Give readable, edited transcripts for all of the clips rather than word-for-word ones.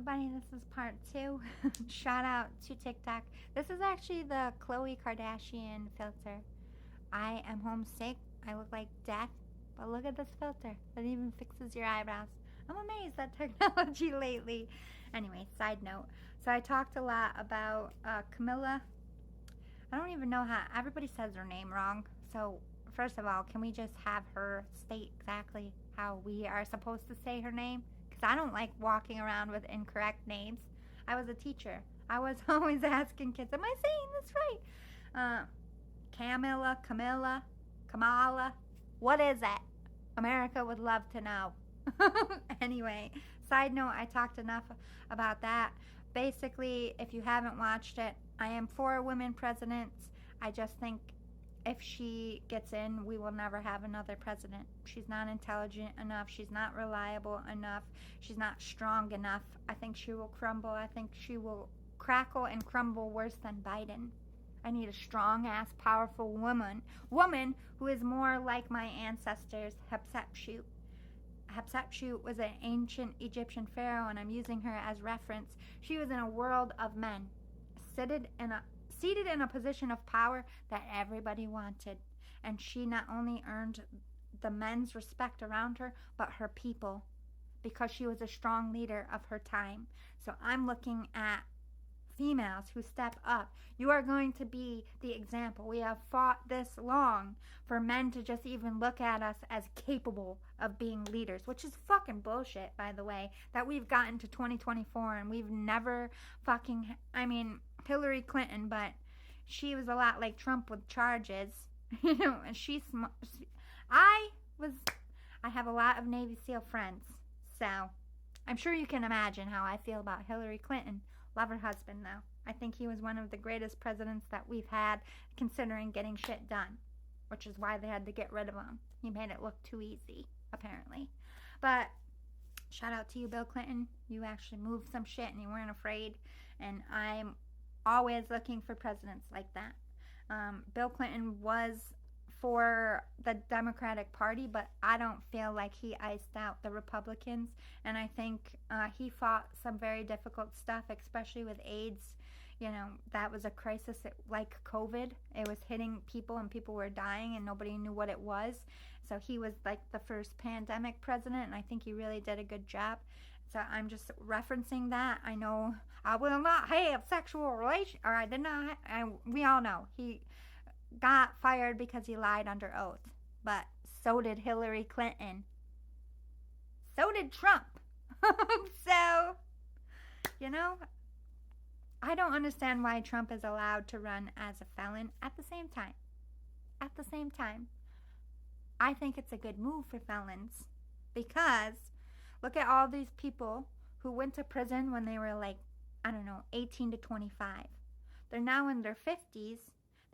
everybody, this is part 2. Shout out to TikTok. This is actually the Khloe Kardashian filter. I am homesick. I look like death. But look at this filter. It even fixes your eyebrows. I'm amazed at technology lately. Anyway, side note. So I talked a lot about Camilla. I don't even know how. Everybody says her name wrong. So first of all, can we just have her state exactly how we are supposed to say her name? I don't like walking around with incorrect names. I was a teacher. I was always asking kids, am I saying this right? Camilla, Kamala. What is it? America would love to know. Anyway, side note, I talked enough about that. Basically, if you haven't watched it, I am for women presidents. I just think if she gets in, we will never have another president. She's not intelligent enough. She's not reliable enough. She's not strong enough. I think she will crumble. I think she will crackle and crumble worse than Biden. I need a strong-ass, powerful woman who is more like my ancestors, Hatshepsut. Hatshepsut was an ancient Egyptian pharaoh, and I'm using her as reference. She was in a world of men, seated in a position of power that everybody wanted. And she not only earned the men's respect around her, but her people, because she was a strong leader of her time. So I'm looking at females who step up. You are going to be the example. We have fought this long for men to just even look at us as capable of being leaders, which is fucking bullshit, by the way, that we've gotten to 2024 and we've never Hillary Clinton, but she was a lot like Trump with charges, and I have a lot of Navy SEAL friends, so I'm sure you can imagine how I feel about Hillary Clinton. Love her husband, though. I think he was one of the greatest presidents that we've had, considering getting shit done, which is why they had to get rid of him. He made it look too easy, apparently. But shout out to you, Bill Clinton. You actually moved some shit and you weren't afraid, and I'm always looking for presidents like that. Bill Clinton was for the Democratic Party, but I don't feel like he iced out the Republicans, and I think he fought some very difficult stuff, especially with AIDS. You know, that was a crisis like COVID. It was hitting people and people were dying and nobody knew what it was. So he was like the first pandemic president, and I think he really did a good job. So I'm just referencing that. I know I will not have sexual relations, or I did not. We all know he got fired because he lied under oath. But so did Hillary Clinton. So did Trump. So, you know, I don't understand why Trump is allowed to run as a felon at the same time. At the same time, I think it's a good move for felons, because look at all these people who went to prison when they were like, 18 to 25. They're now in their 50s.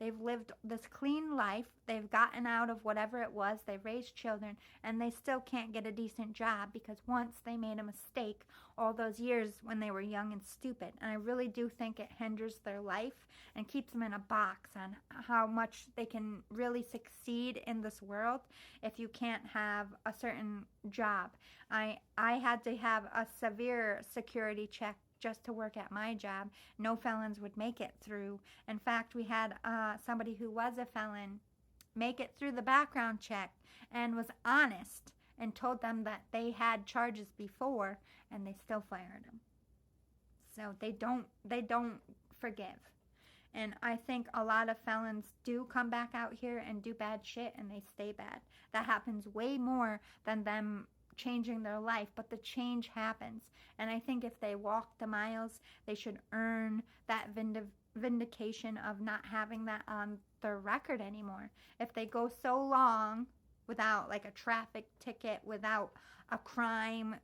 They've lived this clean life. They've gotten out of whatever it was. They've raised children, and they still can't get a decent job because once they made a mistake all those years when they were young and stupid. And I really do think it hinders their life and keeps them in a box on how much they can really succeed in this world if you can't have a certain job. I had to have a severe security check just to work at my job. No felons would make it through. In fact, we had somebody who was a felon make it through the background check and was honest and told them that they had charges before, and they still fired him. So they don't forgive. And I think a lot of felons do come back out here and do bad shit, and they stay bad. That happens way more than them changing their life, but the change happens. And I think if they walk the miles, they should earn that vindication of not having that on their record anymore. If they go so long without like a traffic ticket, without a crime,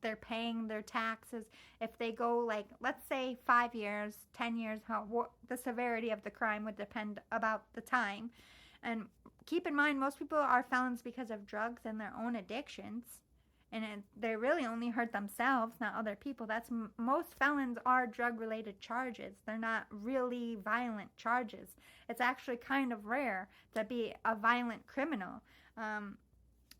they're paying their taxes. If they go like, let's say 5 years, 10 years, the severity of the crime would depend about the time. And keep in mind, most people are felons because of drugs and their own addictions. And they really only hurt themselves, not other people. Most felons are drug-related charges. They're not really violent charges. It's actually kind of rare to be a violent criminal.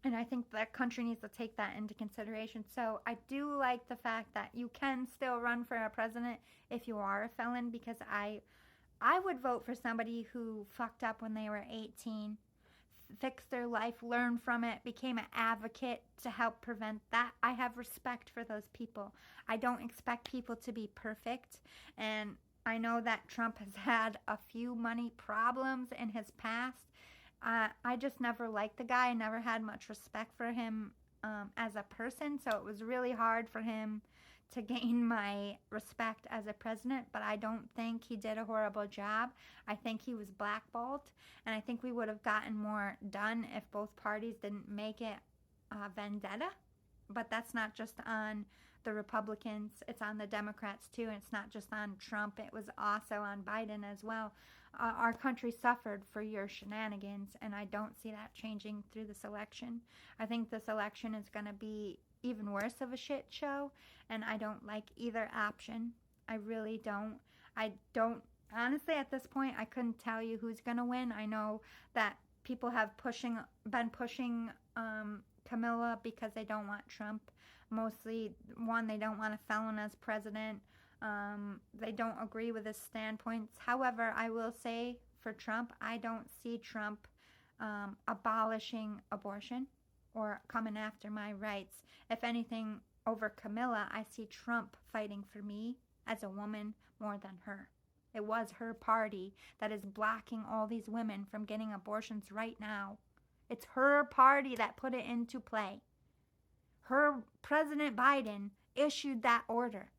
And I think the country needs to take that into consideration. So I do like the fact that you can still run for a president if you are a felon, because I would vote for somebody who fucked up when they were 18, fixed their life, learned from it, became an advocate to help prevent that. I have respect for those people. I don't expect people to be perfect, and I know that Trump has had a few money problems in his past. I just never liked the guy. I never had much respect for him as a person, so it was really hard for him to gain my respect as a president, but I don't think he did a horrible job. I think he was blackballed, and I think we would have gotten more done if both parties didn't make it vendetta. But that's not just on the Republicans, it's on the Democrats too, and it's not just on Trump, it was also on Biden as well. Our country suffered for your shenanigans, and I don't see that changing through this election. I think this election is going to be even worse of a shit show, and I don't like either option. I really don't. Honestly, at this point, I couldn't tell you who's going to win. I know that people have been pushing Camilla because they don't want Trump. Mostly, one, they don't want a felon as president. They don't agree with his standpoints. However, I will say for Trump, I don't see Trump abolishing abortion or coming after my rights. If anything, over Camilla, I see Trump fighting for me as a woman more than her. It was her party that is blocking all these women from getting abortions right now. It's her party that put it into play. Her President Biden issued that order.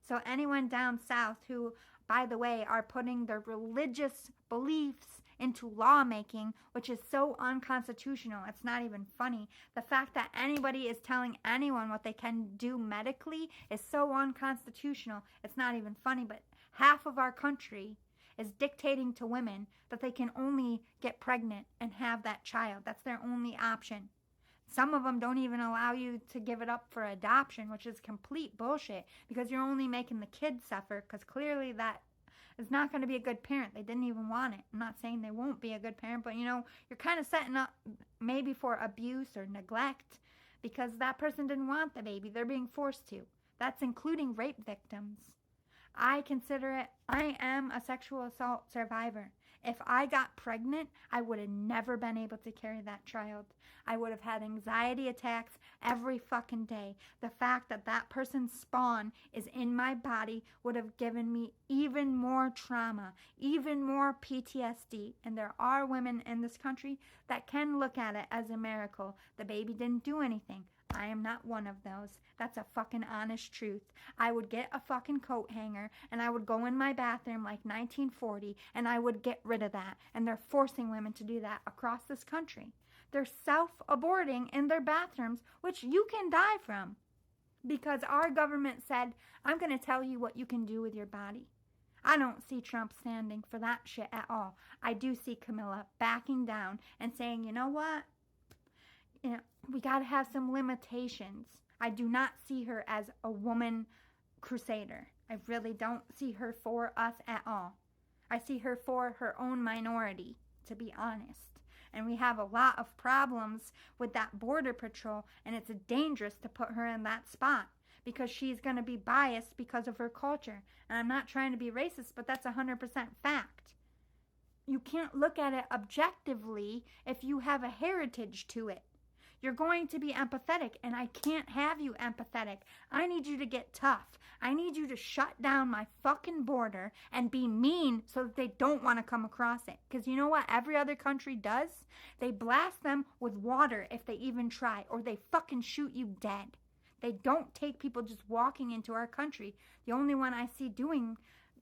So anyone down south who, by the way, are putting their religious beliefs into lawmaking, which is so unconstitutional, it's not even funny. The fact that anybody is telling anyone what they can do medically is so unconstitutional, it's not even funny. But half of our country is dictating to women that they can only get pregnant and have that child. That's their only option. Some of them don't even allow you to give it up for adoption, which is complete bullshit, because you're only making the kid suffer, because clearly that is not going to be a good parent. They didn't even want it. I'm not saying they won't be a good parent, but you're kind of setting up maybe for abuse or neglect, because that person didn't want the baby. They're being forced to. That's including rape victims. I am a sexual assault survivor. If I got pregnant, I would have never been able to carry that child. I would have had anxiety attacks every fucking day. The fact that that person's spawn is in my body would have given me even more trauma, even more PTSD. And there are women in this country that can look at it as a miracle. The baby didn't do anything. I am not one of those. That's a fucking honest truth. I would get a fucking coat hanger and I would go in my bathroom like 1940 and I would get rid of that. And they're forcing women to do that across this country. They're self-aborting in their bathrooms, which you can die from, because our government said, I'm going to tell you what you can do with your body. I don't see Trump standing for that shit at all. I do see Camilla backing down and saying, you know what? We got to have some limitations. I do not see her as a woman crusader. I really don't see her for us at all. I see her for her own minority, to be honest. And we have a lot of problems with that border patrol, and it's dangerous to put her in that spot because she's going to be biased because of her culture. And I'm not trying to be racist, but that's 100% fact. You can't look at it objectively if you have a heritage to it. You're going to be empathetic, and I can't have you empathetic. I need you to get tough. I need you to shut down my fucking border and be mean so that they don't want to come across it. Because you know what every other country does? They blast them with water if they even try, or they fucking shoot you dead. They don't take people just walking into our country. The only one I see doing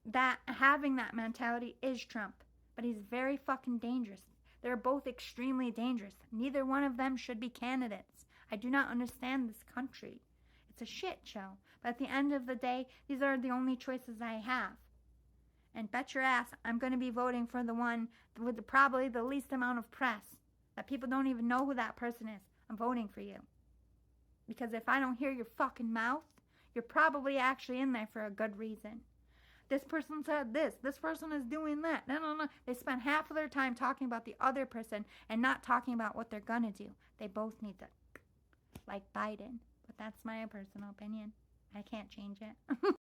that, having that mentality, is Trump. But he's very fucking dangerous. They're both extremely dangerous. Neither one of them should be candidates. I do not understand this country. It's a shit show. But at the end of the day, these are the only choices I have. And bet your ass I'm going to be voting for the one with probably the least amount of press. That people don't even know who that person is. I'm voting for you. Because if I don't hear your fucking mouth, you're probably actually in there for a good reason. This person said this. This person is doing that. No, no, no. They spend half of their time talking about the other person and not talking about what they're going to do. They both need to, like Biden. But that's my personal opinion. I can't change it.